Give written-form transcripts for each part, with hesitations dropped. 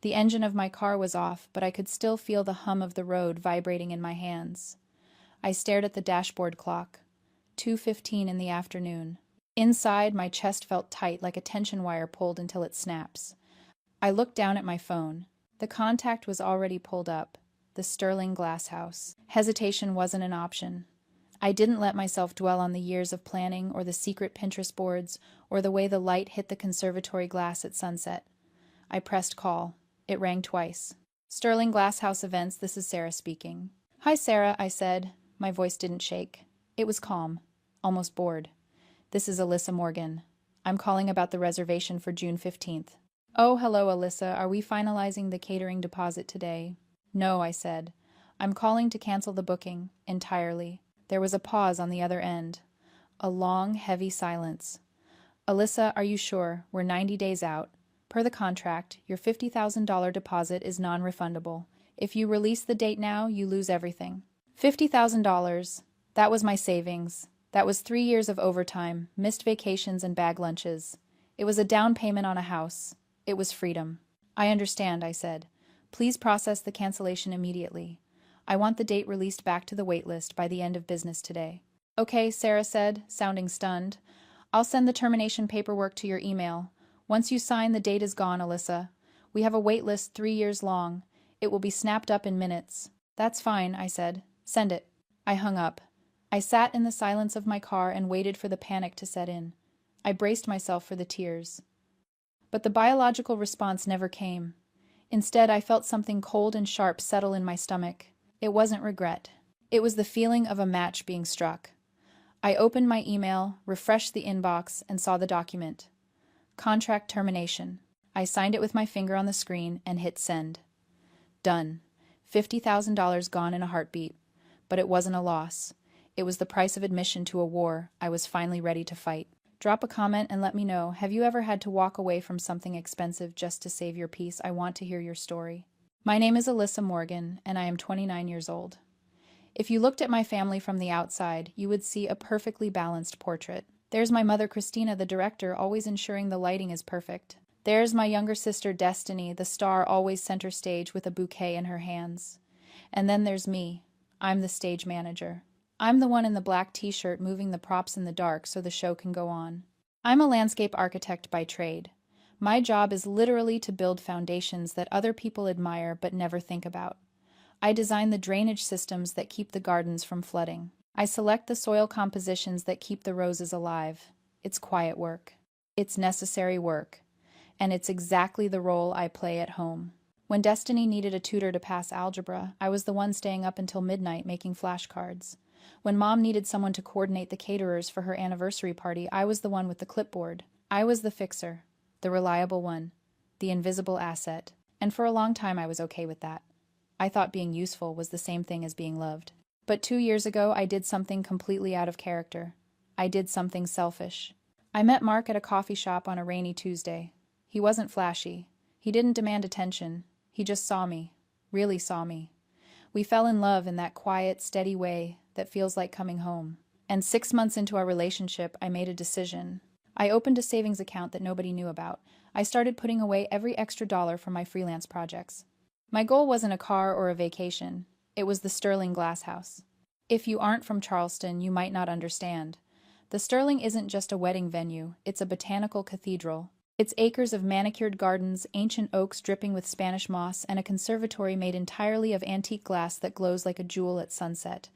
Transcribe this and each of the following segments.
The engine of my car was off, but I could still feel the hum of the road vibrating in my hands. I stared at the dashboard clock. 2:15 in the afternoon. Inside, my chest felt tight like a tension wire pulled until it snaps. I looked down at my phone. The contact was already pulled up. The Sterling Glass House. Hesitation wasn't an option. I didn't let myself dwell on the years of planning or the secret Pinterest boards or the way the light hit the conservatory glass at sunset. I pressed call. It rang twice. Sterling Glass House Events, this is Sarah speaking. Hi, Sarah, I said. My voice didn't shake. It was calm, almost bored. This is Alyssa Morgan. I'm calling about the reservation for June 15th. Oh, hello, Alyssa. Are we finalizing the catering deposit today? No, I said. I'm calling to cancel the booking, entirely. There was a pause on the other end. A long, heavy silence. Alyssa, are you sure? We're 90 days out. Per the contract, your $50,000 deposit is non-refundable. If you release the date now, you lose everything. $50,000. That was my savings. That was 3 years of overtime, missed vacations and bag lunches. It was a down payment on a house. It was freedom. I understand, I said. Please process the cancellation immediately. I want the date released back to the waitlist by the end of business today. Okay, Sarah said, sounding stunned. I'll send the termination paperwork to your email. Once you sign, the date is gone, Alyssa. We have a waitlist 3 years long. It will be snapped up in minutes. That's fine, I said. Send it. I hung up. I sat in the silence of my car and waited for the panic to set in. I braced myself for the tears. But the biological response never came. Instead, I felt something cold and sharp settle in my stomach. It wasn't regret. It was the feeling of a match being struck. I opened my email, refreshed the inbox, and saw the document. Contract termination. I signed it with my finger on the screen and hit send. Done. $50,000 gone in a heartbeat. But it wasn't a loss. It was the price of admission to a war I was finally ready to fight. Drop a comment and let me know, have you ever had to walk away from something expensive just to save your peace? I want to hear your story. My name is Alyssa Morgan, and I am 29 years old. If you looked at my family from the outside, you would see a perfectly balanced portrait. There's my mother Christina, the director, always ensuring the lighting is perfect. There's my younger sister Destiny, the star always center stage with a bouquet in her hands. And then there's me. I'm the stage manager. I'm the one in the black t-shirt moving the props in the dark so the show can go on. I'm a landscape architect by trade. My job is literally to build foundations that other people admire but never think about. I design the drainage systems that keep the gardens from flooding. I select the soil compositions that keep the roses alive. It's quiet work. It's necessary work. And it's exactly the role I play at home. When Destiny needed a tutor to pass algebra, I was the one staying up until midnight making flashcards. When Mom needed someone to coordinate the caterers for her anniversary party, I was the one with the clipboard. I was the fixer, the reliable one, the invisible asset. And for a long time I was okay with that. I thought being useful was the same thing as being loved. But 2 years ago I did something completely out of character. I did something selfish. I met Mark at a coffee shop on a rainy Tuesday. He wasn't flashy. He didn't demand attention. He just saw me. Really saw me. We fell in love in that quiet, steady way that feels like coming home. And 6 months into our relationship, I made a decision. I opened a savings account that nobody knew about. I started putting away every extra dollar from my freelance projects. My goal wasn't a car or a vacation. It was the Sterling Glass House. If you aren't from Charleston, you might not understand. The Sterling isn't just a wedding venue, it's a botanical cathedral. It's acres of manicured gardens, ancient oaks dripping with Spanish moss, and a conservatory made entirely of antique glass that glows like a jewel at sunset.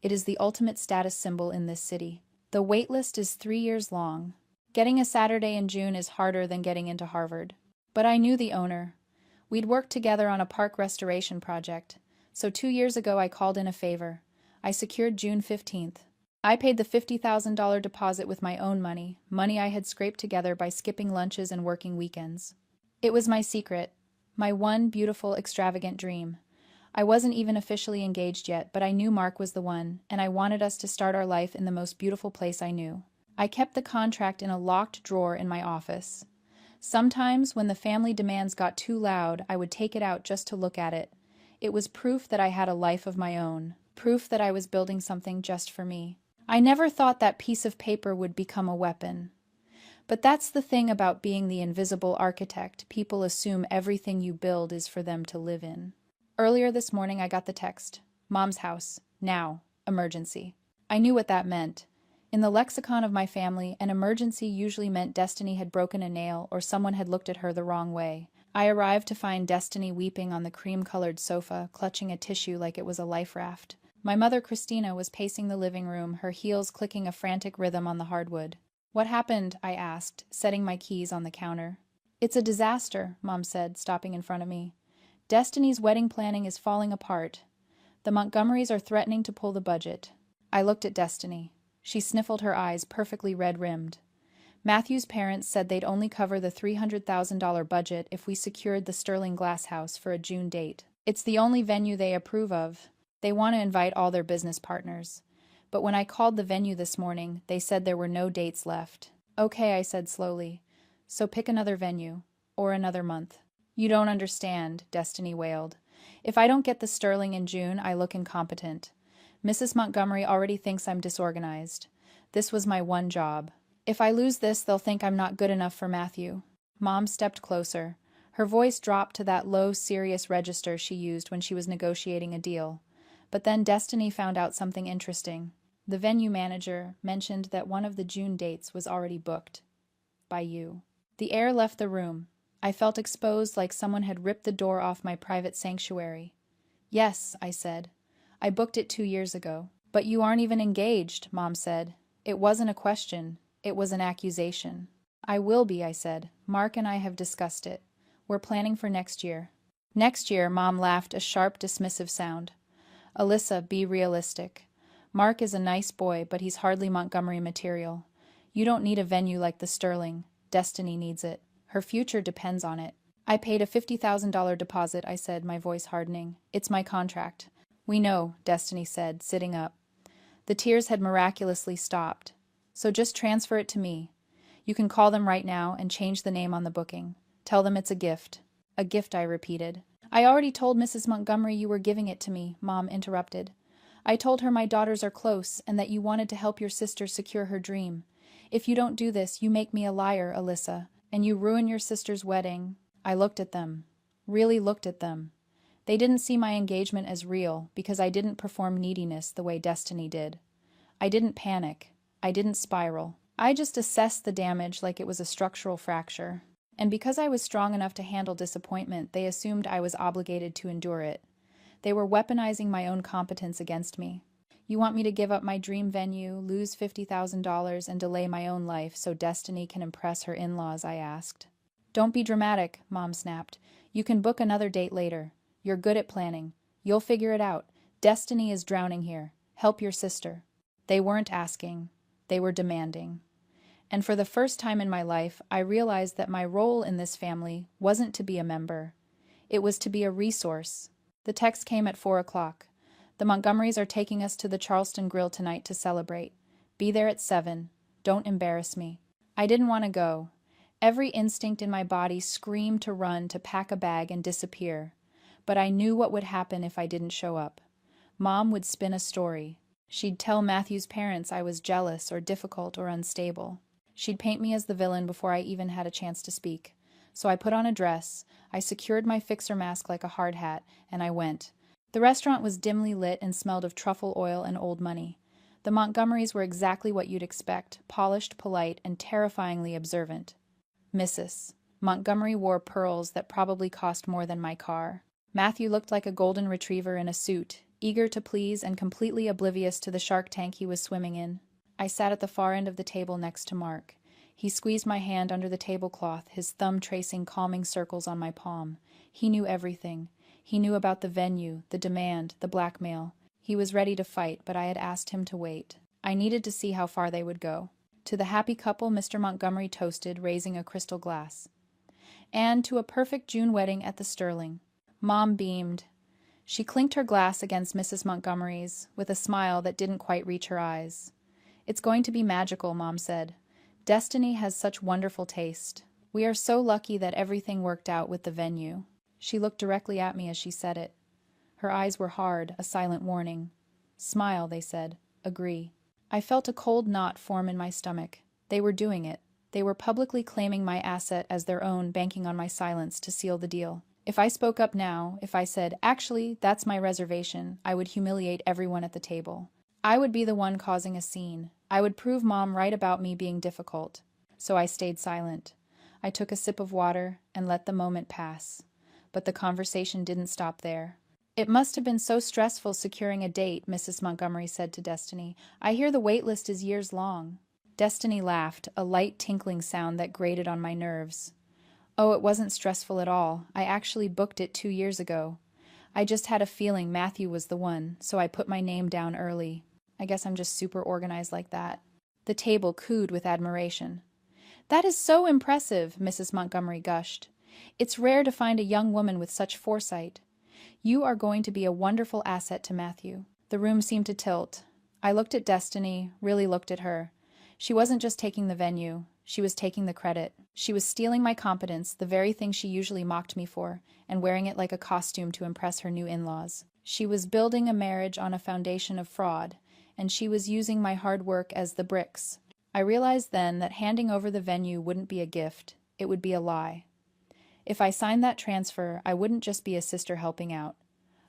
It is the ultimate status symbol in this city. The wait list is 3 years long. Getting a Saturday in June is harder than getting into Harvard. But I knew the owner. We'd worked together on a park restoration project. So 2 years ago I called in a favor. I secured June 15th. I paid the $50,000 deposit with my own money, money I had scraped together by skipping lunches and working weekends. It was my secret, my one beautiful, extravagant dream. I wasn't even officially engaged yet, but I knew Mark was the one, and I wanted us to start our life in the most beautiful place I knew. I kept the contract in a locked drawer in my office. Sometimes, when the family demands got too loud, I would take it out just to look at it. It was proof that I had a life of my own, proof that I was building something just for me. I never thought that piece of paper would become a weapon. But that's the thing about being the invisible architect. People assume everything you build is for them to live in. Earlier this morning, I got the text, "Mom's house. Now. Emergency." I knew what that meant. In the lexicon of my family, an emergency usually meant Destiny had broken a nail or someone had looked at her the wrong way. I arrived to find Destiny weeping on the cream-colored sofa, clutching a tissue like it was a life raft. My mother, Christina, was pacing the living room, her heels clicking a frantic rhythm on the hardwood. "What happened?" I asked, setting my keys on the counter. "It's a disaster," Mom said, stopping in front of me. "Destiny's wedding planning is falling apart. The Montgomerys are threatening to pull the budget." I looked at Destiny. She sniffled her eyes, perfectly red-rimmed. "Matthew's parents said they'd only cover the $300,000 budget if we secured the Sterling Glass House for a June date. It's the only venue they approve of. They want to invite all their business partners. But when I called the venue this morning, they said there were no dates left." "Okay," I said slowly. "So pick another venue. Or another month." "You don't understand," Destiny wailed. "If I don't get the Sterling in June, I look incompetent. Mrs. Montgomery already thinks I'm disorganized. This was my one job. If I lose this, they'll think I'm not good enough for Matthew." Mom stepped closer. Her voice dropped to that low, serious register she used when she was negotiating a deal. But then Destiny found out something interesting. The venue manager mentioned that one of the June dates was already booked. By you. The air left the room. I felt exposed like someone had ripped the door off my private sanctuary. "Yes," I said. "I booked it 2 years ago." "But you aren't even engaged," Mom said. It wasn't a question. It was an accusation. "I will be," I said. "Mark and I have discussed it. We're planning for next year." "Next year," Mom laughed, a sharp, dismissive sound. "Alyssa, be realistic. Mark is a nice boy, but he's hardly Montgomery material. You don't need a venue like the Sterling. Destiny needs it. Her future depends on it." "I paid a $50,000 deposit," I said, my voice hardening. "It's my contract." "We know," Destiny said, sitting up. The tears had miraculously stopped. "So just transfer it to me. You can call them right now and change the name on the booking. Tell them it's a gift." "A gift," I repeated. "I already told Mrs. Montgomery you were giving it to me," Mom interrupted. "I told her my daughters are close and that you wanted to help your sister secure her dream. If you don't do this, you make me a liar, Alyssa, and you ruin your sister's wedding." I looked at them. Really looked at them. They didn't see my engagement as real because I didn't perform neediness the way Destiny did. I didn't panic. I didn't spiral. I just assessed the damage like it was a structural fracture. And because I was strong enough to handle disappointment, they assumed I was obligated to endure it. They were weaponizing my own competence against me. "You want me to give up my dream venue, lose $50,000, and delay my own life so Destiny can impress her in-laws?" I asked. "Don't be dramatic," Mom snapped. "You can book another date later. You're good at planning. You'll figure it out. Destiny is drowning here. Help your sister." They weren't asking. They were demanding. And for the first time in my life, I realized that my role in this family wasn't to be a member. It was to be a resource. The text came at 4 o'clock. "The Montgomerys are taking us to the Charleston Grill tonight to celebrate. Be there at 7. Don't embarrass me." I didn't want to go. Every instinct in my body screamed to run, to pack a bag and disappear. But I knew what would happen if I didn't show up. Mom would spin a story. She'd tell Matthew's parents I was jealous or difficult or unstable. She'd paint me as the villain before I even had a chance to speak. So I put on a dress, I secured my fixer mask like a hard hat, and I went. The restaurant was dimly lit and smelled of truffle oil and old money. The Montgomerys were exactly what you'd expect, polished, polite, and terrifyingly observant. Mrs. Montgomery wore pearls that probably cost more than my car. Matthew looked like a golden retriever in a suit, eager to please and completely oblivious to the shark tank he was swimming in. I sat at the far end of the table next to Mark. He squeezed my hand under the tablecloth, his thumb tracing calming circles on my palm. He knew everything. He knew about the venue, the demand, the blackmail. He was ready to fight, but I had asked him to wait. I needed to see how far they would go. To the happy couple Mr. Montgomery toasted, raising a crystal glass. And to a perfect June wedding at the Sterling. Mom beamed. She clinked her glass against Mrs. Montgomery's, with a smile that didn't quite reach her eyes. "It's going to be magical," Mom said. "Destiny has such wonderful taste. We are so lucky that everything worked out with the venue." She looked directly at me as she said it. Her eyes were hard, a silent warning. "Smile," they said. "Agree." I felt a cold knot form in my stomach. They were doing it. They were publicly claiming my asset as their own, banking on my silence to seal the deal. If I spoke up now, if I said, "Actually, that's my reservation," I would humiliate everyone at the table. I would be the one causing a scene. I would prove Mom right about me being difficult. So I stayed silent. I took a sip of water and let the moment pass. But the conversation didn't stop there. "It must have been so stressful securing a date," Mrs. Montgomery said to Destiny. "I hear the wait list is years long." Destiny laughed, a light tinkling sound that grated on my nerves. "Oh, it wasn't stressful at all. I actually booked it 2 years ago. I just had a feeling Matthew was the one, so I put my name down early. I guess I'm just super organized like that." The table cooed with admiration. "That is so impressive," Mrs. Montgomery gushed. "It's rare to find a young woman with such foresight. You are going to be a wonderful asset to Matthew." The room seemed to tilt. I looked at Destiny, really looked at her. She wasn't just taking the venue. She was taking the credit. She was stealing my competence, the very thing she usually mocked me for, and wearing it like a costume to impress her new in-laws. She was building a marriage on a foundation of fraud, and she was using my hard work as the bricks. I realized then that handing over the venue wouldn't be a gift. It would be a lie. If I signed that transfer, I wouldn't just be a sister helping out.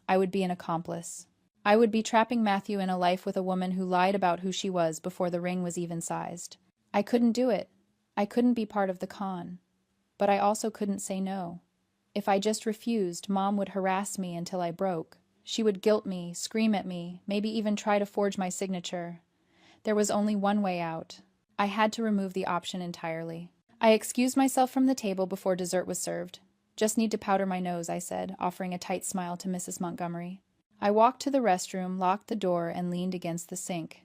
I would be an accomplice. I would be trapping Matthew in a life with a woman who lied about who she was before the ring was even sized. I couldn't do it. I couldn't be part of the con. But I also couldn't say no. If I just refused, Mom would harass me until I broke. She would guilt me, scream at me, maybe even try to forge my signature. There was only one way out. I had to remove the option entirely. I excused myself from the table before dessert was served. "Just need to powder my nose," I said, offering a tight smile to Mrs. Montgomery. I walked to the restroom, locked the door, and leaned against the sink.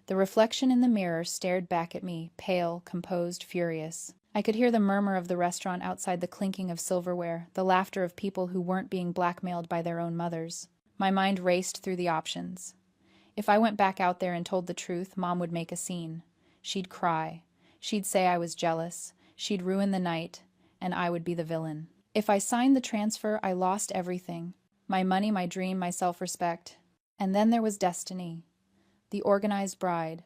The reflection in the mirror stared back at me, pale, composed, furious. I could hear the murmur of the restaurant outside, the clinking of silverware, the laughter of people who weren't being blackmailed by their own mothers. My mind raced through the options. If I went back out there and told the truth, Mom would make a scene. She'd cry. She'd say I was jealous. She'd ruin the night, and I would be the villain. If I signed the transfer, I lost everything. My money, my dream, my self-respect. And then there was Destiny, the organized bride,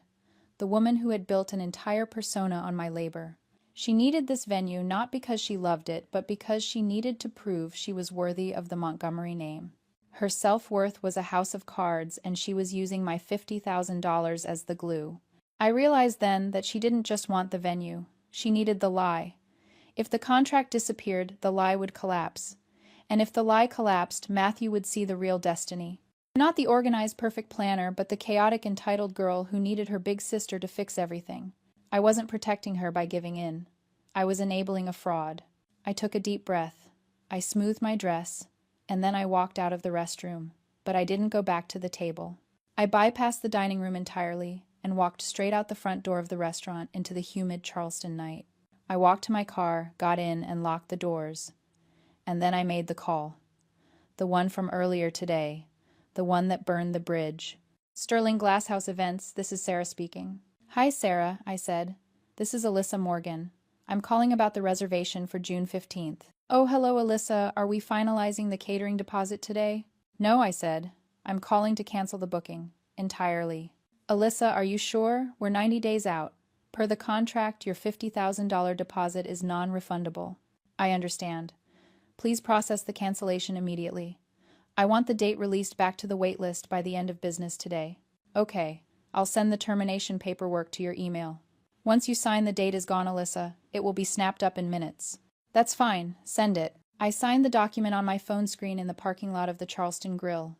the woman who had built an entire persona on my labor. She needed this venue not because she loved it, but because she needed to prove she was worthy of the Montgomery name. Her self-worth was a house of cards, and she was using my $50,000 as the glue. I realized then that she didn't just want the venue. She needed the lie. If the contract disappeared, the lie would collapse. And if the lie collapsed, Matthew would see the real Destiny. Not the organized, perfect planner, but the chaotic, entitled girl who needed her big sister to fix everything. I wasn't protecting her by giving in. I was enabling a fraud. I took a deep breath. I smoothed my dress, and then I walked out of the restroom. But I didn't go back to the table. I bypassed the dining room entirely and walked straight out the front door of the restaurant into the humid Charleston night. I walked to my car, got in, and locked the doors. And then I made the call. The one from earlier today. The one that burned the bridge. "Sterling Glasshouse Events, this is Sarah speaking." "Hi, Sarah," I said. "This is Alyssa Morgan. I'm calling about the reservation for June 15th. "Oh, hello, Alyssa. Are we finalizing the catering deposit today?" "No," I said. "I'm calling to cancel the booking. Entirely." "Alyssa, are you sure? We're 90 days out. Per the contract, your $50,000 deposit is non-refundable." "I understand. Please process the cancellation immediately. I want the date released back to the wait list by the end of business today." "Okay. I'll send the termination paperwork to your email." "Once you sign, the date is gone, Alyssa. It will be snapped up in minutes." "That's fine. Send it." I signed the document on my phone screen in the parking lot of the Charleston Grill.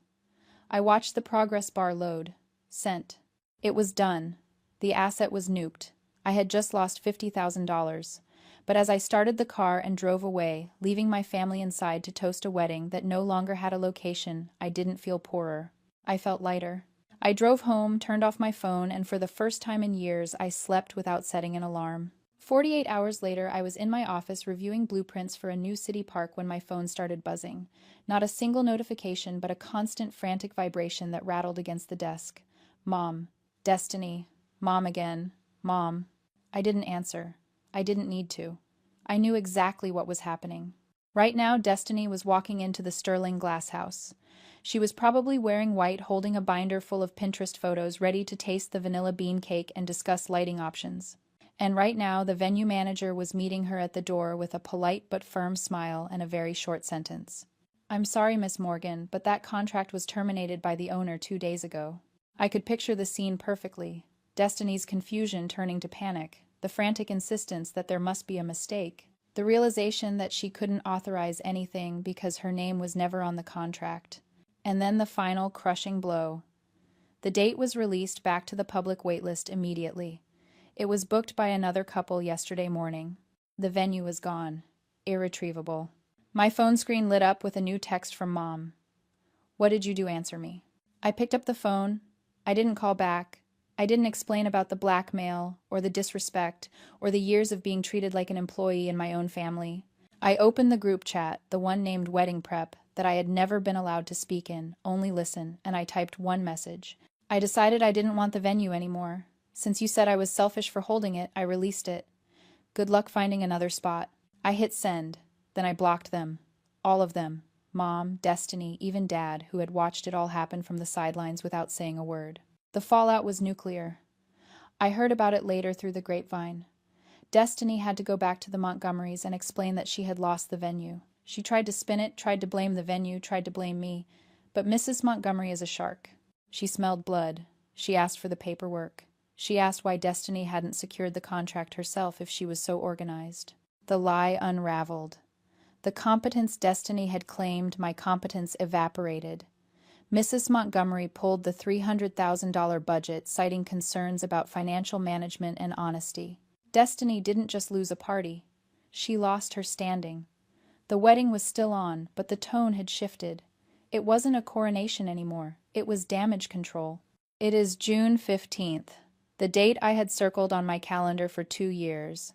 I watched the progress bar load. Sent. It was done. The asset was nuked. I had just lost $50,000. But as I started the car and drove away, leaving my family inside to toast a wedding that no longer had a location, I didn't feel poorer. I felt lighter. I drove home, turned off my phone, and for the first time in years, I slept without setting an alarm. 48 hours later, I was in my office reviewing blueprints for a new city park when my phone started buzzing. Not a single notification, but a constant frantic vibration that rattled against the desk. Mom. Destiny. Mom again. Mom. I didn't answer. I didn't need to. I knew exactly what was happening. Right now, Destiny was walking into the Sterling Glasshouse. She was probably wearing white, holding a binder full of Pinterest photos, ready to taste the vanilla bean cake and discuss lighting options. And right now, the venue manager was meeting her at the door with a polite but firm smile and a very short sentence. "I'm sorry, Miss Morgan, but that contract was terminated by the owner 2 days ago." I could picture the scene perfectly. Destiny's confusion turning to panic, the frantic insistence that there must be a mistake, the realization that she couldn't authorize anything because her name was never on the contract. And then the final crushing blow. The date was released back to the public waitlist immediately. It was booked by another couple yesterday morning. The venue was gone. Irretrievable. My phone screen lit up with a new text from Mom. "What did you do? Answer me." I picked up the phone. I didn't call back. I didn't explain about the blackmail, or the disrespect, or the years of being treated like an employee in my own family. I opened the group chat, the one named Wedding Prep, that I had never been allowed to speak in, only listen, and I typed one message. "I decided I didn't want the venue anymore. Since you said I was selfish for holding it, I released it. Good luck finding another spot." I hit send. Then I blocked them. All of them. Mom, Destiny, even Dad, who had watched it all happen from the sidelines without saying a word. The fallout was nuclear. I heard about it later through the grapevine. Destiny had to go back to the Montgomerys and explain that she had lost the venue. She tried to spin it, tried to blame the venue, tried to blame me. But Mrs. Montgomery is a shark. She smelled blood. She asked for the paperwork. She asked why Destiny hadn't secured the contract herself if she was so organized. The lie unraveled. The competence Destiny had claimed, my competence evaporated. Mrs. Montgomery pulled the $300,000 budget, citing concerns about financial management and honesty. Destiny didn't just lose a party. She lost her standing. The wedding was still on, but the tone had shifted. It wasn't a coronation anymore. It was damage control. It is June 15th, the date I had circled on my calendar for 2 years.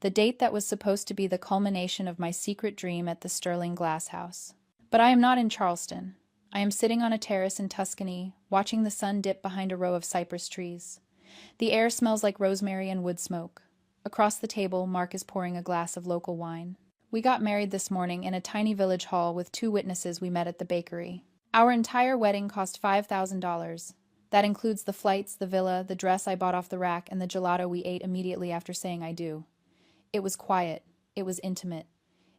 The date that was supposed to be the culmination of my secret dream at the Sterling Glass House. But I am not in Charleston. I am sitting on a terrace in Tuscany, watching the sun dip behind a row of cypress trees. The air smells like rosemary and wood smoke. Across the table, Mark is pouring a glass of local wine. We got married this morning in a tiny village hall with 2 witnesses we met at the bakery. Our entire wedding cost $5,000. That includes the flights, the villa, the dress I bought off the rack, and the gelato we ate immediately after saying I do. It was quiet. It was intimate.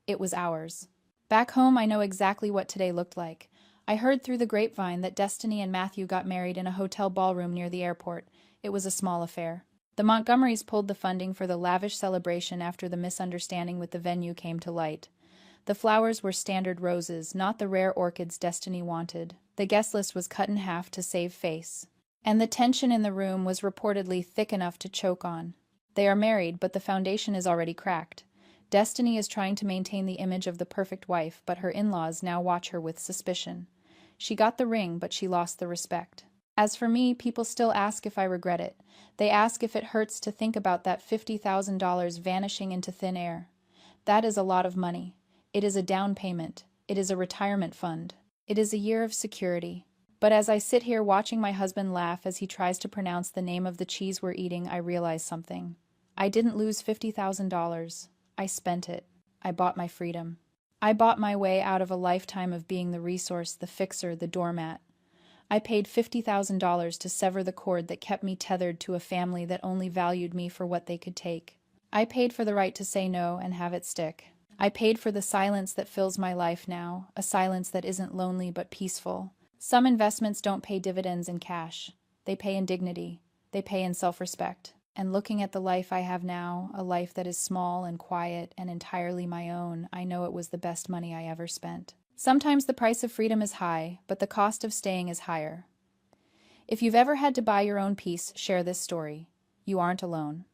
It was ours. Back home, I know exactly what today looked like. I heard through the grapevine that Destiny and Matthew got married in a hotel ballroom near the airport. It was a small affair. The Montgomerys pulled the funding for the lavish celebration after the misunderstanding with the venue came to light. The flowers were standard roses, not the rare orchids Destiny wanted. The guest list was cut in half to save face. And the tension in the room was reportedly thick enough to choke on. They are married, but the foundation is already cracked. Destiny is trying to maintain the image of the perfect wife, but her in-laws now watch her with suspicion. She got the ring, but she lost the respect. As for me, people still ask if I regret it. They ask if it hurts to think about that $50,000 vanishing into thin air. That is a lot of money. It is a down payment. It is a retirement fund. It is a year of security. But as I sit here watching my husband laugh as he tries to pronounce the name of the cheese we're eating, I realize something. I didn't lose $50,000. I spent it. I bought my freedom. I bought my way out of a lifetime of being the resource, the fixer, the doormat. I paid $50,000 to sever the cord that kept me tethered to a family that only valued me for what they could take. I paid for the right to say no and have it stick. I paid for the silence that fills my life now, a silence that isn't lonely but peaceful. Some investments don't pay dividends in cash. They pay in dignity. They pay in self-respect. And looking at the life I have now, a life that is small and quiet and entirely my own, I know it was the best money I ever spent. Sometimes the price of freedom is high, but the cost of staying is higher. If you've ever had to buy your own peace, share this story. You aren't alone.